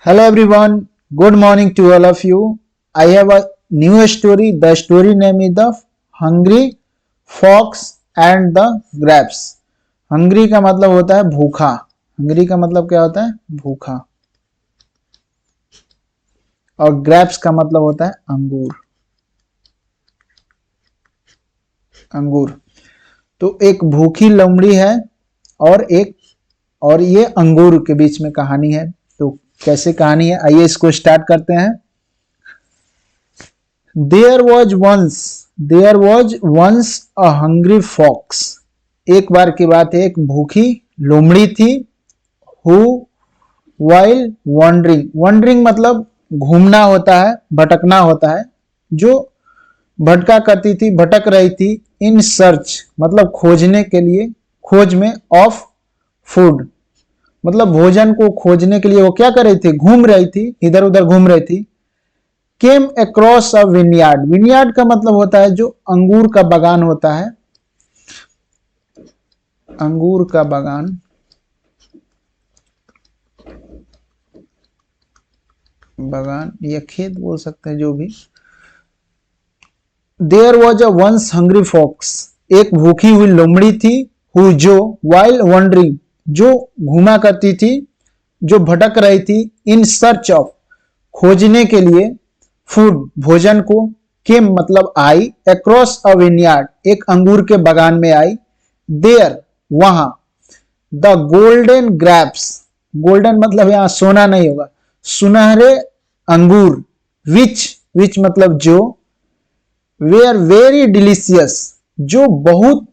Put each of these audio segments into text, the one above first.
Hello everyone, good morning to all of you. I have a new story. The story name is The Hungry Fox and the Grapes. Hungry का मतलब होता है भूखा. Hungry का मतलब क्या होता है? भूखा. और grapes का मतलब होता है अंगूर. अंगूर. तो एक भूखी लोमड़ी है और ये अंगूर के बीच में कहानी है. तो कैसे कहानी है, आइए इसको स्टार्ट करते हैं. There was once a hungry fox. एक बार की बात है, एक भूखी लोमड़ी थी. Who while wandering मतलब घूमना होता है, भटकना होता है. जो भटका करती थी, भटक रही थी. इन सर्च मतलब खोजने के लिए, खोज में. ऑफ फूड मतलब भोजन को खोजने के लिए वो क्या कर रही थी? घूम रही थी, इधर उधर घूम रही थी. Came across a vineyard. Vineyard का मतलब होता है जो अंगूर का बागान होता है. अंगूर का बागान. बागान या खेत बोल सकते हैं, जो भी. There was a once hungry fox. एक भूखी हुई लोमड़ी थी. हु जो वाइल वंडरिंग जो घूमा करती थी, जो भटक रही थी. इन सर्च ऑफ खोजने के लिए. फूड भोजन को. केम मतलब आई. अक्रॉस अ विनयार्ड एक अंगूर के बागान में आई. देयर वहां. The golden grapes. गोल्डन मतलब यहां सोना नहीं होगा, सुनहरे अंगूर. विच मतलब जो. वेयर वेरी डिलीशियस जो बहुत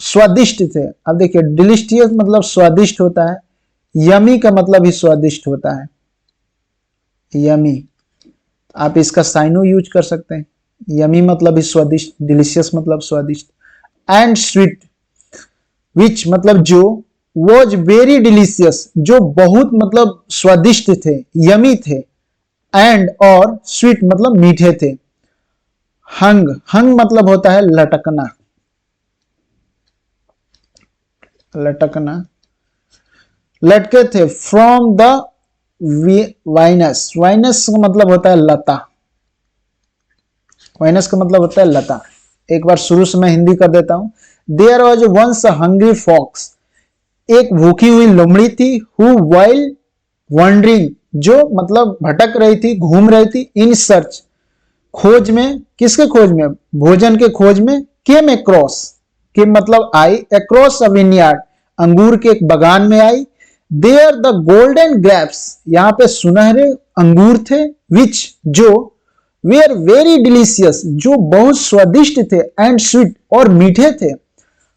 स्वादिष्ट थे. अब देखिए, डिलीशियस मतलब स्वादिष्ट होता है. यमी का मतलब ही स्वादिष्ट होता है. यमी आप इसका साइनो यूज कर सकते हैं. यमी मतलब ही स्वादिष्ट, डिलीशियस मतलब स्वादिष्ट. एंड स्वीट विच मतलब जो. वॉज वेरी डिलीशियस जो बहुत मतलब स्वादिष्ट थे, यमी थे. एंड और स्वीट मतलब मीठे थे. हंग मतलब होता है लटकना. लटकना. लटके थे. From the wines. वाइनस का मतलब होता है लता. वाइनस का मतलब होता है लता. एक बार शुरू से मैं हिंदी कर देता हूं. There was once a hungry fox. एक भूखी हुई लोमड़ी थी. हु वाइल वंडरिंग जो मतलब भटक रही थी, घूम रही थी. इन सर्च खोज में. किसके खोज में? भोजन के खोज में. केम अक्रॉस के मतलब आई. अक्रॉस अ विनयार्ड अंगूर के एक बागान में आई. देयर द गोल्डन ग्रैप्स यहां पे सुनहरे अंगूर थे. विच जो. वेयर वेरी डिलीशियस जो बहुत स्वादिष्ट थे. एंड स्वीट और मीठे थे.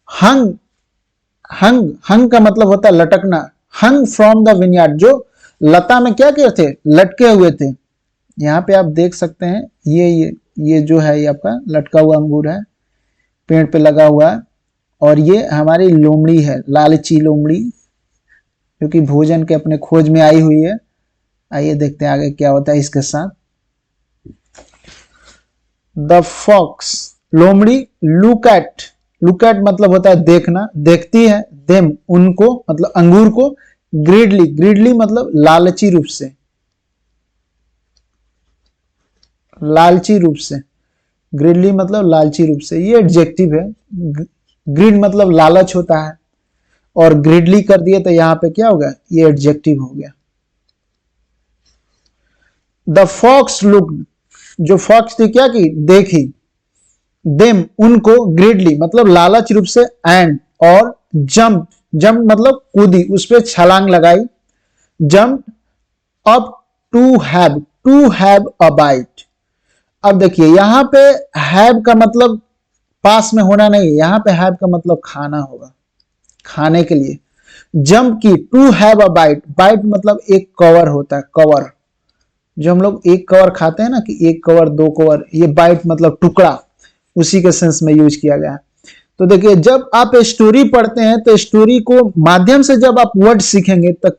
हंग हंग का मतलब होता है लटकना. हंग फ्रॉम द विनयार्ड जो लता में क्या क्या थे? लटके हुए थे. यहाँ पे आप देख सकते हैं, ये जो है ये आपका लटका हुआ अंगूर है, पेड़ पे लगा हुआ है. और ये हमारी लोमड़ी है, लालची लोमड़ी, क्योंकि भोजन के अपने खोज में आई हुई है. आइए देखते हैं आगे क्या होता है इसके साथ. द फॉक्स लोमड़ी. लुक एट मतलब होता है देखना, देखती है. देम उनको मतलब अंगूर को. ग्रीडली मतलब लालची रूप से. लालची रूप से. ग्रीडली मतलब लालची रूप से. ये एडजेक्टिव है. ग्रीड मतलब लालच होता है, और ग्रीडली कर दिए तो यहां पे क्या होगा? ये एडजेक्टिव हो गया. द फॉक्स लुक्ड जो फॉक्स थी क्या की? देखी. देम उनको. ग्रीडली मतलब लालच रूप से. एंड और. जंप मतलब कूदी, उस पर छलांग लगाई. Jump up to have a bite. अब देखिए यहां पे हैव का मतलब पास में होना नहीं है, यहां पे हैव का मतलब खाना होगा, खाने के लिए. जंप की. To have a bite. Bite मतलब एक कवर होता है, कवर. जो हम लोग एक कवर खाते हैं ना, कि एक कवर दो कवर, ये बाइट मतलब टुकड़ा, उसी के सेंस में यूज किया गया है. तो देखिए, जब आप स्टोरी पढ़ते हैं तो स्टोरी को माध्यम से जब आप वर्ड सीखेंगे तो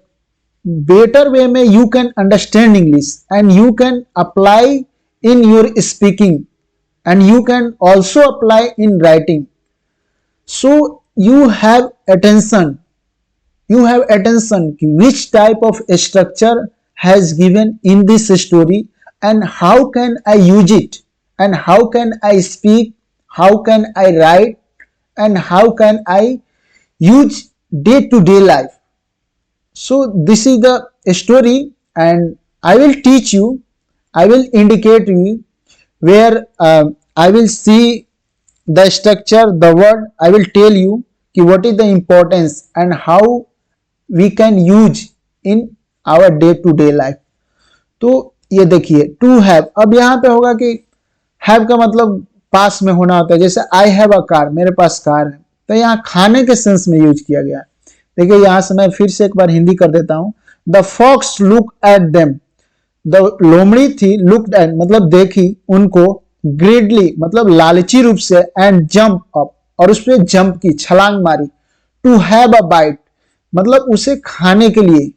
बेटर वे में you can understand English and you can apply in your speaking and you can also apply in writing. So you have attention which type of structure has given in this story, and how can I use it, and how can I speak, how can I write, and how can I use day to day life. So this is the story, and I will teach you, I will indicate you where I will see the structure, the word, I will tell you कि what is the importance and how we can use in our day to day life. तो ये देखिए to have, अब यहाँ पे होगा कि have का मतलब पास में होना होता है, जैसे आई हैव अ कार, मेरे पास कार है, तो यहाँ खाने के सेंस में यूज किया गया है। देखिए यहाँ से मैं फिर से एक बार हिंदी कर देता हूं। The fox look at them, the लोमड़ी थी, लुक्ड एट मतलब देखी उनको, ग्रेडली मतलब लालची रूप से, एंड जंप अप और उस पर जंप की, छलांग मारी, टू हैव अ बाइट मतलब उसे खाने के लिए,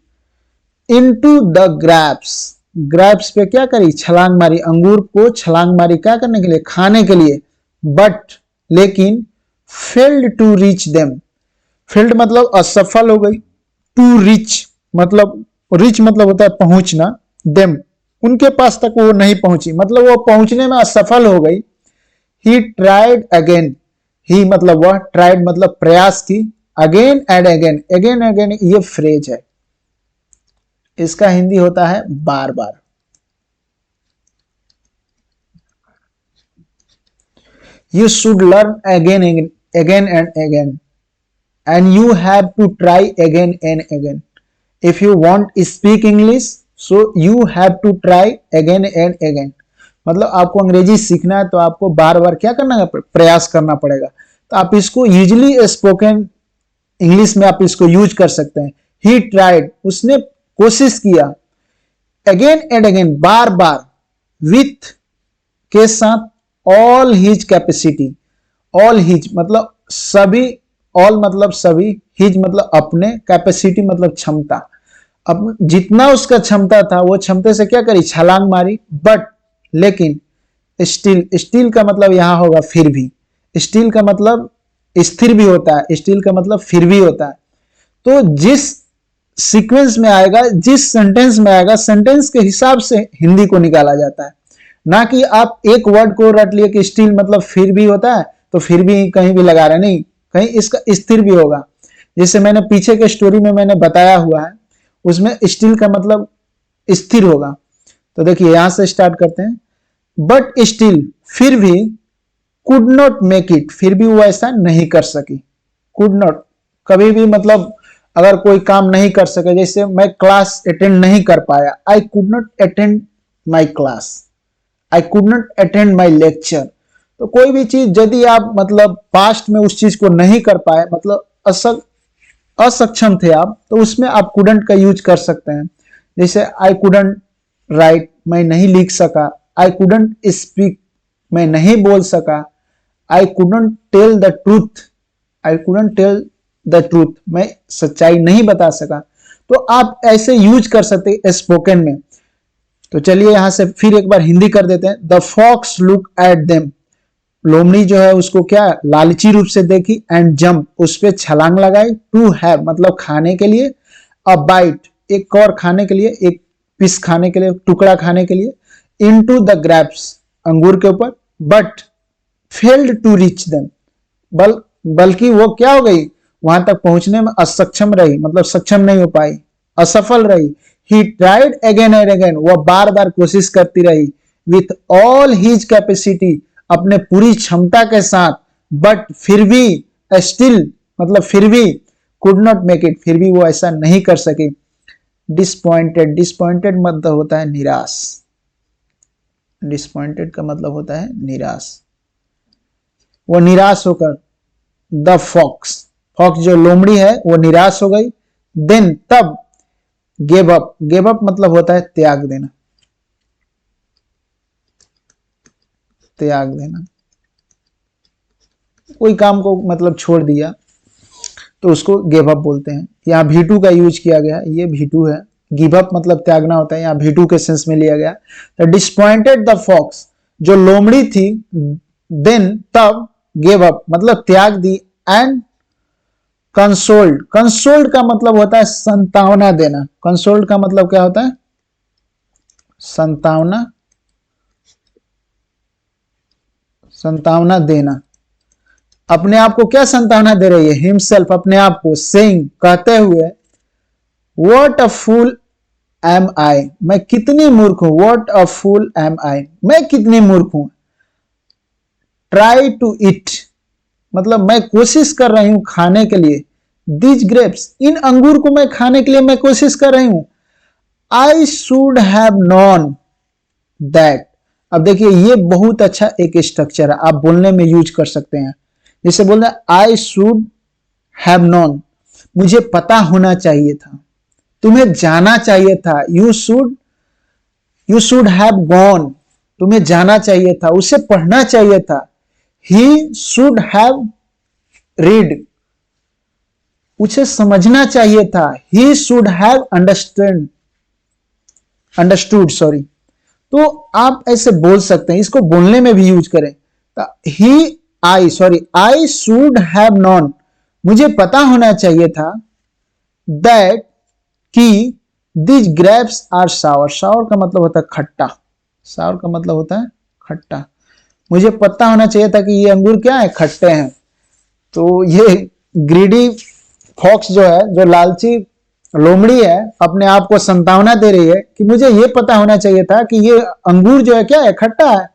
इनटू द ग्रैप्स, ग्रैप्स पे क्या करी, छलांग मारी, अंगूर को छलांग मारी, क्या करने के लिए, खाने के लिए, बट लेकिन failed to reach them, failed मतलब असफल हो गई, टू रिच मतलब, रिच मतलब होता है पहुंचना, देम उनके पास तक वो नहीं पहुंची मतलब वो पहुंचने में असफल हो गई। ही ट्राइड अगेन, ही मतलब वह, ट्राइड मतलब प्रयास की, again and again, again again ये फ्रेज है, इसका हिंदी होता है बार बार। You should learn again again and again, and you have to try again and again. If you want to speak English, so you have to try again and again. मतलब आपको अंग्रेजी सीखना है तो आपको बार बार क्या करना है, प्रयास करना पड़ेगा। तो आप इसको यूजली स्पोकन इंग्लिश में आप इसको यूज कर सकते हैं। ही ट्राइड उसने कोशिश किया, again and again bar bar, with के साथ, all his capacity, all his मतलब सभी, ऑल मतलब सभी, हिज मतलब अपने, कैपेसिटी मतलब क्षमता, अब जितना उसका क्षमता था वो क्षमता से क्या करी, छलांग मारी, बट लेकिन, स्टिल, स्टिल का मतलब यहां होगा फिर भी, स्टिल का मतलब स्थिर भी होता है, स्टिल का मतलब फिर भी होता है। तो जिस सीक्वेंस में आएगा, जिस सेंटेंस में आएगा, सेंटेंस के हिसाब से हिंदी को निकाला जाता है, ना कि आप एक वर्ड को रट लिए कि स्टिल मतलब फिर भी होता है तो फिर भी कहीं भी लगा रहे, नहीं, कहीं इसका स्थिर भी होगा। जैसे मैंने पीछे के स्टोरी में मैंने बताया हुआ है, उसमें स्टिल का मतलब स्थिर होगा। तो देखिए यहां से स्टार्ट करते हैं, बट स्टिल फिर भी, कुड नॉट मेक इट फिर भी वो ऐसा नहीं कर सकी, कुड नॉट कभी भी मतलब अगर कोई काम नहीं कर सके, जैसे मैं क्लास अटेंड नहीं कर पाया, I could not attend my class, I could not attend my lecture. तो कोई भी चीज यदि आप मतलब पास्ट में उस चीज को नहीं कर पाए, मतलब असक्षम थे आप, तो उसमें आप कुडंट का यूज कर सकते हैं। जैसे आई कुडंट राइट, मैं नहीं लिख सका, आई कुडंट स्पीक, मैं नहीं बोल सका, I couldn't tell the truth, I couldn't tell the truth, मैं सच्चाई नहीं बता सका। तो आप ऐसे यूज कर सकते स्पोकन में। तो चलिए यहां से फिर एक बार हिंदी कर देते हैं। The fox look at them, लोमड़ी जो है उसको क्या लालची रूप से देखी, एंड जंप उस पे छलांग लगाई, टू हैव मतलब खाने के लिए, अ बाइट एक और खाने के लिए, एक पीस खाने के लिए, टुकड़ा खाने के लिए, इनटू द ग्रैप्स अंगूर के ऊपर, but failed to reach them बल्कि वो क्या हो गई, वहां तक पहुंचने में असक्षम रही, मतलब सक्षम नहीं हो पाई, असफल रही। He tried again and again, वह बार बार कोशिश करती रही, विथ ऑल हिज कैपेसिटी अपने पूरी क्षमता के साथ, बट फिर भी, स्टिल मतलब फिर भी, कुड नॉट मेक इट फिर भी वो ऐसा नहीं कर सकी। डिसपॉइंटेड, डिसपॉइंटेड मतलब होता है निराश, डिसपॉइंटेड का मतलब होता है निराश, वो निराश होकर, द फॉक्स, फॉक्स जो लोमड़ी है वो निराश हो गई, देन तब, गिव अप, गिव अप मतलब होता है त्याग देना, त्याग देना, कोई काम को मतलब छोड़ दिया तो उसको गिव अप बोलते हैं। यहाँ V2 का यूज किया गया, ये V2 है, गिव अप मतलब त्यागना होता है, यहाँ V2 के सेंस में लिया गया। तो डिसपॉइंटेड द फॉक्स, जो लोमड़ी थी, देन तब, गिव अप मतलब त्याग दी, एंड कंसोल्ड, कंसोल्ड का मतलब होता है संतावना देना, कंसोल्ड का मतलब क्या होता है, संतावना, संतावना देना। अपने आप को क्या संतावना दे रही है? हिमसेल्फ, अपने आप को, सेइंग, कहते हुए, व्हाट अ फूल एम आई, मैं कितनी मूर्ख हूं। व्हाट अ फूल एम आई, मैं कितनी मूर्ख हूं। ट्राई टू इट, मतलब मैं कोशिश कर रही हूं खाने के लिए। दिस ग्रेप्स, इन अंगूर को मैं खाने के लिए मैं कोशिश कर रही हूं। I should have non that. अब देखिए ये बहुत अच्छा एक स्ट्रक्चर है, आप बोलने में यूज कर सकते हैं। जैसे बोलना आई शुड हैव नॉन, मुझे पता होना चाहिए था, तुम्हें जाना चाहिए था। यू शुड हैव गॉन, तुम्हें जाना चाहिए था, उसे पढ़ना चाहिए था। ही शुड हैव रीड, उसे समझना चाहिए था। He should have understood, sorry. तो आप ऐसे बोल सकते हैं, इसको बोलने में भी यूज करें। आई शुड हैव नॉन, मुझे पता होना चाहिए था, दैट कि दिस ग्रेप्स आर सावर। सावर का मतलब होता है खट्टा, सावर का मतलब होता है खट्टा। मुझे पता होना चाहिए था कि ये अंगूर क्या है, खट्टे हैं। तो ये ग्रीडी फॉक्स जो है, जो लालची लोमड़ी है, अपने आप को संतावना दे रही है कि मुझे ये पता होना चाहिए था कि ये अंगूर जो है क्या है, खट्टा है।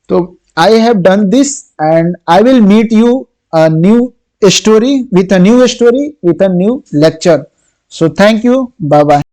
तो I have done this and I will meet you a new story with a new lecture. So thank you, bye bye.